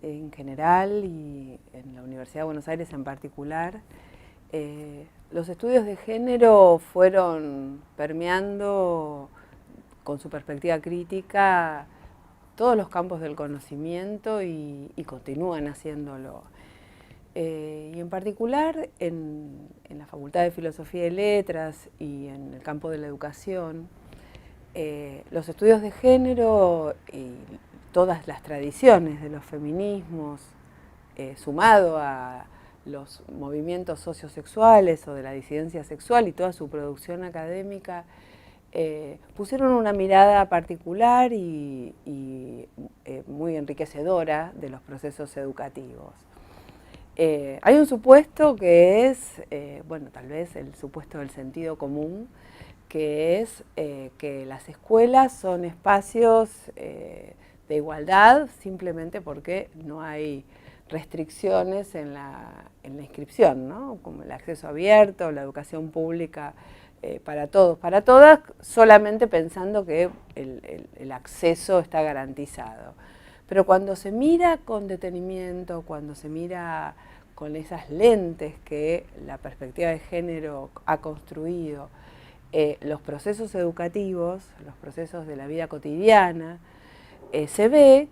en general y en la Universidad de Buenos Aires en particular, los estudios de género fueron permeando con su perspectiva crítica todos los campos del conocimiento y continúan haciéndolo. Y en particular en la Facultad de Filosofía y Letras y en el campo de la educación, los estudios de género y todas las tradiciones de los feminismos, sumado a los movimientos sociosexuales o de la disidencia sexual y toda su producción académica, pusieron una mirada particular y muy enriquecedora de los procesos educativos. Hay un supuesto que es, bueno, tal vez el supuesto del sentido común, que es que las escuelas son espacios de igualdad simplemente porque no hay restricciones en la inscripción, ¿no? Como el acceso abierto, la educación pública para todos, para todas, solamente pensando que el acceso está garantizado. Pero cuando se mira con detenimiento, cuando se mira con esas lentes que la perspectiva de género ha construido, los procesos educativos, los procesos de la vida cotidiana, se ve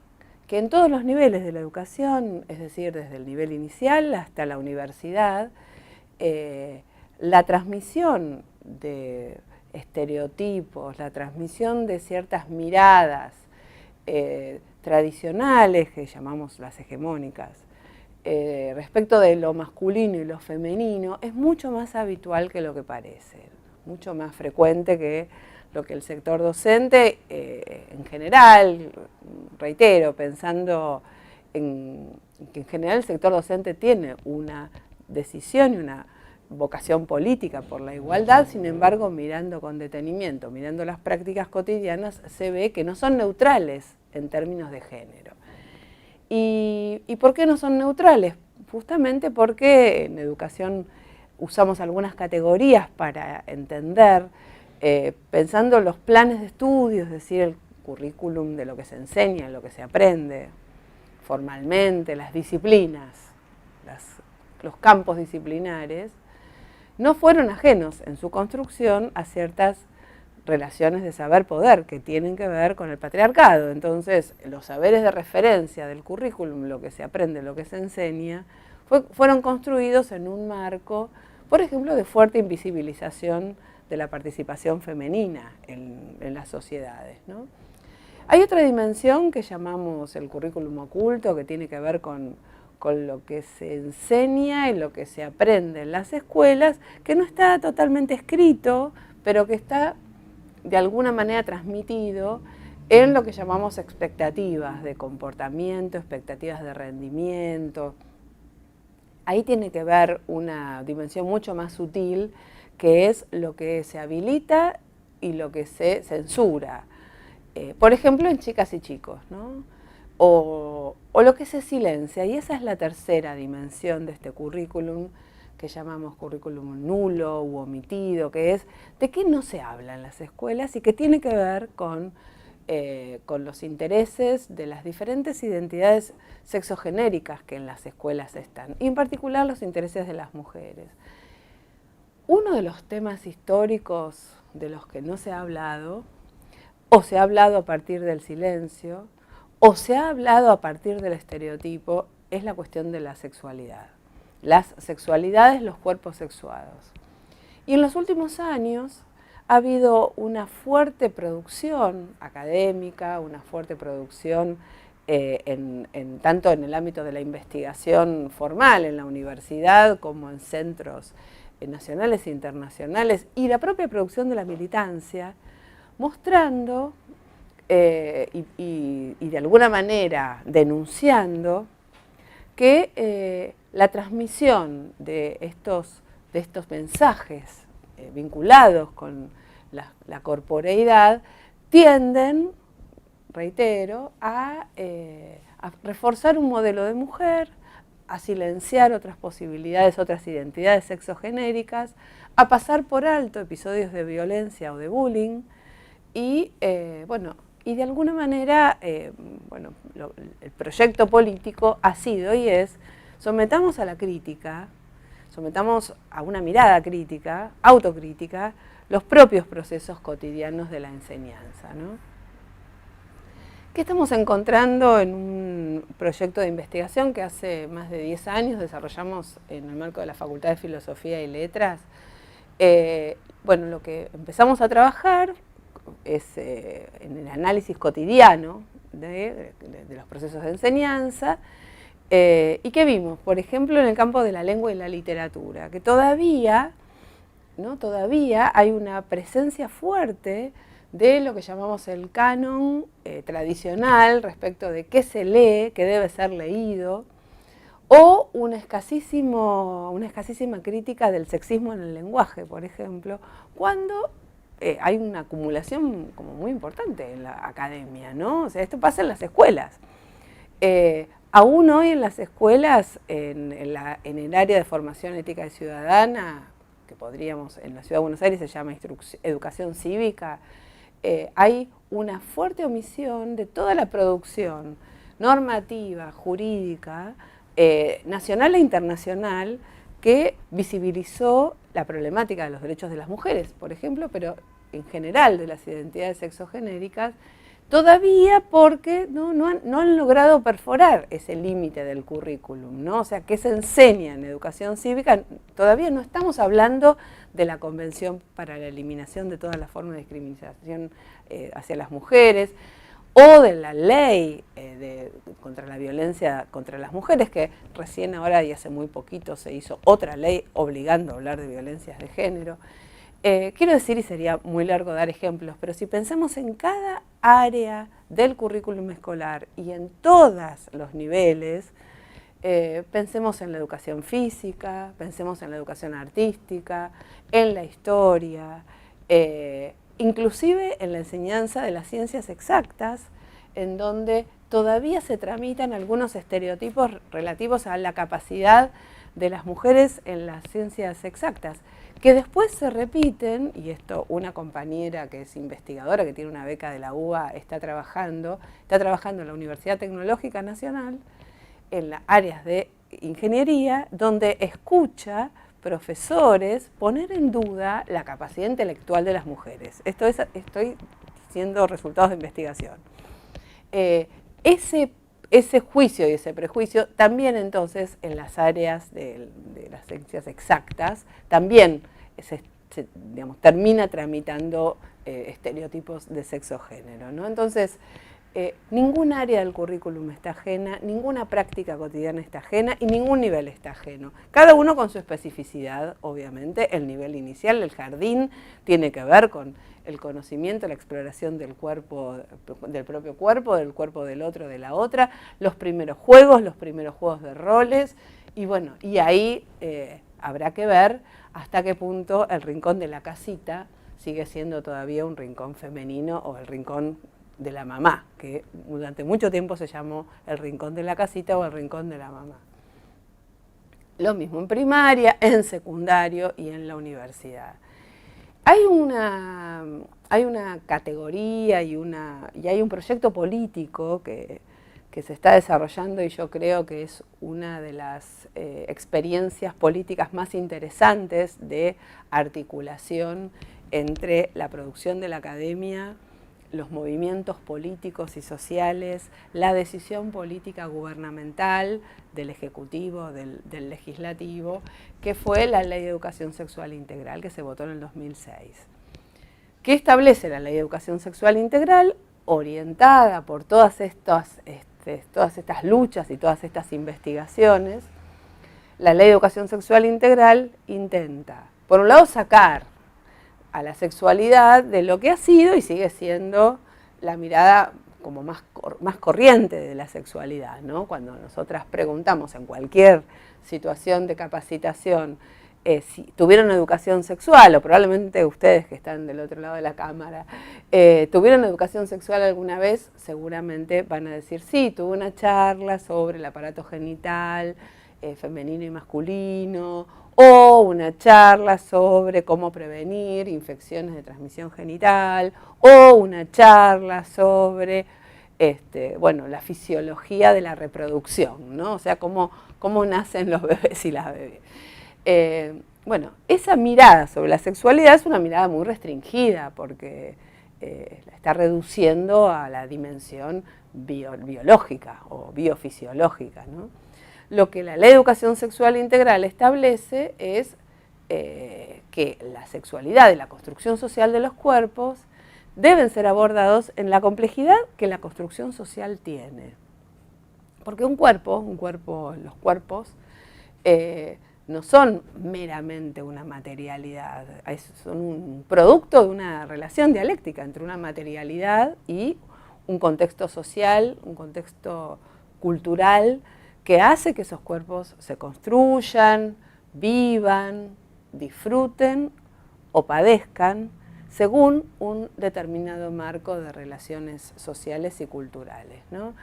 que en todos los niveles de la educación, es decir, desde el nivel inicial hasta la universidad, la transmisión de estereotipos, la transmisión de ciertas miradas tradicionales, que llamamos las hegemónicas, respecto de lo masculino y lo femenino, es mucho más habitual que lo que parece, mucho más frecuente que lo que el sector docente, en general, reitero, pensando en que en general el sector docente tiene una decisión y una vocación política por la igualdad, sin embargo, mirando con detenimiento, mirando las prácticas cotidianas, se ve que no son neutrales en términos de género. ¿Y por qué no son neutrales? Justamente porque en educación usamos algunas categorías para entender, pensando los planes de estudio, es decir, el currículum de lo que se enseña, lo que se aprende formalmente, las disciplinas, los campos disciplinares, no fueron ajenos en su construcción a ciertas relaciones de saber-poder que tienen que ver con el patriarcado. Entonces, los saberes de referencia del currículum, lo que se aprende, lo que se enseña, fueron construidos en un marco, por ejemplo, de fuerte invisibilización de la participación femenina en las sociedades, ¿no? Hay otra dimensión que llamamos el currículum oculto, que tiene que ver con lo que se enseña y lo que se aprende en las escuelas, que no está totalmente escrito, pero que está de alguna manera transmitido en lo que llamamos expectativas de comportamiento, expectativas de rendimiento. Ahí tiene que ver una dimensión mucho más sutil, que es lo que se habilita y lo que se censura. Por ejemplo, en chicas y chicos, ¿no? O lo que se silencia, y esa es la tercera dimensión de este currículum, que llamamos currículum nulo u omitido, que es de qué no se habla en las escuelas y que tiene que ver con los intereses de las diferentes identidades sexogenéricas que en las escuelas están, y en particular los intereses de las mujeres. Uno de los temas históricos de los que no se ha hablado, o se ha hablado a partir del silencio, o se ha hablado a partir del estereotipo, es la cuestión de la sexualidad. Las sexualidades, los cuerpos sexuados. Y en los últimos años ha habido una fuerte producción académica, una fuerte producción tanto en el ámbito de la investigación formal en la universidad como en centros nacionales e internacionales, y la propia producción de la militancia, mostrando y de alguna manera denunciando que la transmisión de estos mensajes vinculados con la corporeidad tienden, reitero, a reforzar un modelo de mujer, a silenciar otras posibilidades, otras identidades sexogenéricas, a pasar por alto episodios de violencia o de bullying y, bueno, Y de alguna manera, bueno, el proyecto político ha sido y es, sometamos a la crítica, sometamos a una mirada crítica, autocrítica, los propios procesos cotidianos de la enseñanza, ¿no? ¿Qué estamos encontrando en un proyecto de investigación que hace más de 10 años desarrollamos en el marco de la Facultad de Filosofía y Letras? Bueno, lo que empezamos a trabajar es en el análisis cotidiano de los procesos de enseñanza. ¿Y qué vimos? Por ejemplo, en el campo de la lengua y la literatura, que todavía hay una presencia fuerte de lo que llamamos el canon tradicional respecto de qué se lee, qué debe ser leído, o una escasísima crítica del sexismo en el lenguaje, por ejemplo, cuando hay una acumulación como muy importante en la academia, ¿no? O sea, esto pasa en las escuelas. Aún hoy en las escuelas, en el área de formación ética y ciudadana, que podríamos, en la Ciudad de Buenos Aires se llama educación cívica, hay una fuerte omisión de toda la producción normativa, jurídica, nacional e internacional, que visibilizó la problemática de los derechos de las mujeres, por ejemplo, pero en general de las identidades sexogenéricas, todavía porque no han logrado perforar ese límite del currículum, ¿no? O sea, ¿qué se enseña en educación cívica? Todavía no estamos hablando de la Convención para la Eliminación de todas las formas de discriminación hacia las mujeres, o de la ley contra la violencia contra las mujeres, que recién ahora y hace muy poquito se hizo otra ley obligando a hablar de violencias de género. Quiero decir, y sería muy largo dar ejemplos, pero si pensamos en cada área del currículum escolar y en todos los niveles, pensemos en la educación física, pensemos en la educación artística, en la historia, inclusive en la enseñanza de las ciencias exactas, en donde todavía se tramitan algunos estereotipos relativos a la capacidad de las mujeres en las ciencias exactas, que después se repiten, y esto una compañera que es investigadora, que tiene una beca de la UBA, está trabajando en la Universidad Tecnológica Nacional, en las áreas de ingeniería, donde escucha profesores poner en duda la capacidad intelectual de las mujeres. Estoy diciendo resultados de investigación. Ese juicio y ese prejuicio también entonces en las áreas de las ciencias exactas también digamos, termina tramitando estereotipos de sexo-género, ¿no? Entonces, ningún área del currículum está ajena, ninguna práctica cotidiana está ajena y ningún nivel está ajeno. Cada uno con su especificidad, obviamente. El nivel inicial, el jardín, tiene que ver con el conocimiento, la exploración del cuerpo, del propio cuerpo, del cuerpo del otro, de la otra, los primeros juegos de roles, y bueno, y ahí habrá que ver hasta qué punto el rincón de la casita sigue siendo todavía un rincón femenino o el rincón de la mamá, que durante mucho tiempo se llamó el rincón de la casita o el rincón de la mamá. Lo mismo en primaria, en secundario y en la universidad. Hay una categoría y hay un proyecto político que se está desarrollando y yo creo que es una de las experiencias políticas más interesantes de articulación entre la producción de la academia, los movimientos políticos y sociales, la decisión política gubernamental del Ejecutivo, del Legislativo, que fue la Ley de Educación Sexual Integral que se votó en el 2006. ¿Qué establece la Ley de Educación Sexual Integral? Orientada por todas estas luchas y todas estas investigaciones, la Ley de Educación Sexual Integral intenta, por un lado, sacar a la sexualidad de lo que ha sido y sigue siendo la mirada como más corriente de la sexualidad, ¿no? Cuando nosotras preguntamos en cualquier situación de capacitación si tuvieron educación sexual, o probablemente ustedes que están del otro lado de la cámara, tuvieron educación sexual alguna vez, seguramente van a decir sí, tuve una charla sobre el aparato genital femenino y masculino, o una charla sobre cómo prevenir infecciones de transmisión genital, o una charla sobre bueno, la fisiología de la reproducción, ¿no? O sea, cómo nacen los bebés y las bebés. Bueno, esa mirada sobre la sexualidad es una mirada muy restringida porque la está reduciendo a la dimensión biológica o biofisiológica, ¿no? Lo que la Ley de Educación Sexual Integral establece es que la sexualidad y la construcción social de los cuerpos deben ser abordados en la complejidad que la construcción social tiene. Porque los cuerpos, no son meramente una materialidad, son un producto de una relación dialéctica entre una materialidad y un contexto social, un contexto cultural que hace que esos cuerpos se construyan, vivan, disfruten o padezcan según un determinado marco de relaciones sociales y culturales, ¿no?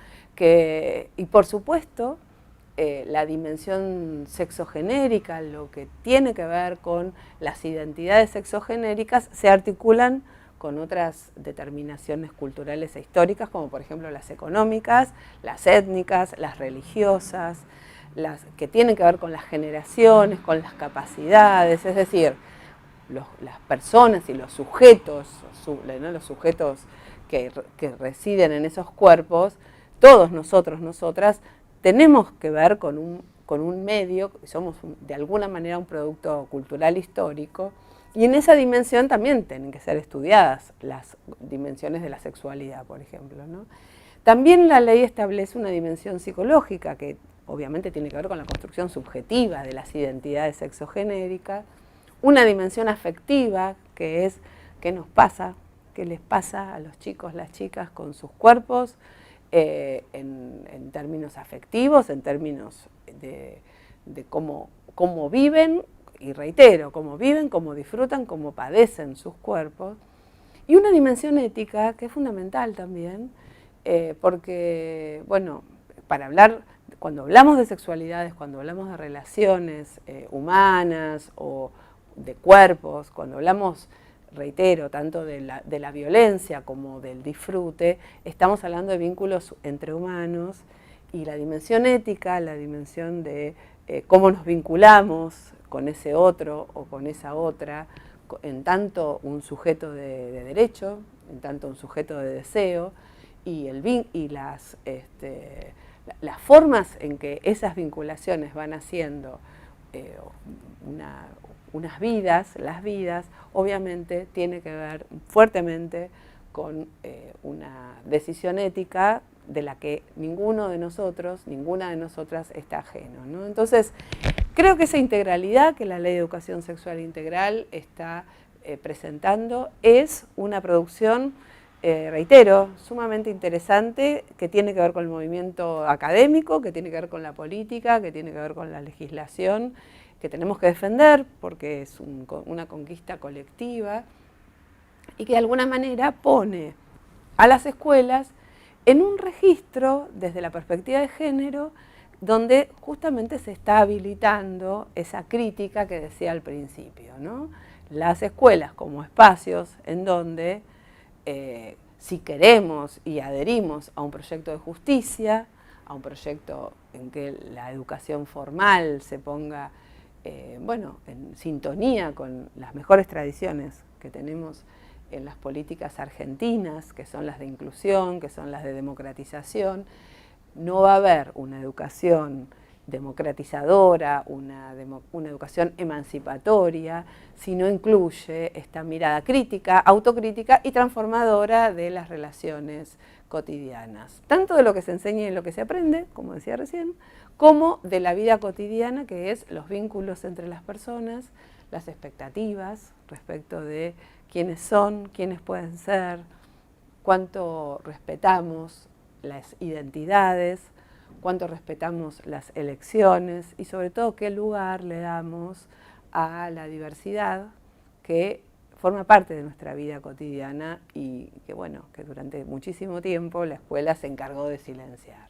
Y por supuesto, la dimensión sexogenérica, lo que tiene que ver con las identidades sexogenéricas, se articulan con otras determinaciones culturales e históricas, como por ejemplo las económicas, las étnicas, las religiosas, las que tienen que ver con las generaciones, con las capacidades, es decir, las personas y los sujetos, ¿no? Los sujetos que residen en esos cuerpos, todos nosotros, nosotras, tenemos que ver con un medio, somos de alguna manera un producto cultural histórico, y en esa dimensión también tienen que ser estudiadas las dimensiones de la sexualidad, por ejemplo, ¿no? También la ley establece una dimensión psicológica que obviamente tiene que ver con la construcción subjetiva de las identidades sexogenéricas, una dimensión afectiva que es qué nos pasa, qué les pasa a los chicos, las chicas con sus cuerpos, en términos afectivos, en términos de cómo viven, y reitero, cómo viven, cómo disfrutan, cómo padecen sus cuerpos. Y una dimensión ética que es fundamental también, porque, bueno, cuando hablamos de sexualidades, cuando hablamos de relaciones humanas o de cuerpos, cuando hablamos, reitero, tanto de la violencia como del disfrute, estamos hablando de vínculos entre humanos, y la dimensión ética, la dimensión de cómo nos vinculamos con ese otro o con esa otra, en tanto un sujeto de derecho, en tanto un sujeto de deseo, y las formas en que esas vinculaciones van haciendo unas vidas, las vidas, obviamente tiene que ver fuertemente con una decisión ética de la que ninguno de nosotros, ninguna de nosotras está ajeno, ¿no? Entonces, creo que esa integralidad que la Ley de Educación Sexual Integral está presentando es una producción, reitero, sumamente interesante, que tiene que ver con el movimiento académico, que tiene que ver con la política, que tiene que ver con la legislación, que tenemos que defender porque es una conquista colectiva, y que de alguna manera pone a las escuelas en un registro desde la perspectiva de género donde justamente se está habilitando esa crítica que decía al principio, ¿no? Las escuelas como espacios en donde si queremos y adherimos a un proyecto de justicia, a un proyecto en que la educación formal se ponga en sintonía con las mejores tradiciones que tenemos en las políticas argentinas, que son las de inclusión, que son las de democratización, no va a haber una educación democratizadora, una educación emancipatoria, si no incluye esta mirada crítica, autocrítica y transformadora de las relaciones cotidianas, tanto de lo que se enseña y de lo que se aprende, como decía recién, como de la vida cotidiana, que es los vínculos entre las personas, las expectativas respecto de quiénes son, quiénes pueden ser, cuánto respetamos las identidades, cuánto respetamos las elecciones y sobre todo qué lugar le damos a la diversidad que forma parte de nuestra vida cotidiana y que, bueno, que durante muchísimo tiempo la escuela se encargó de silenciar.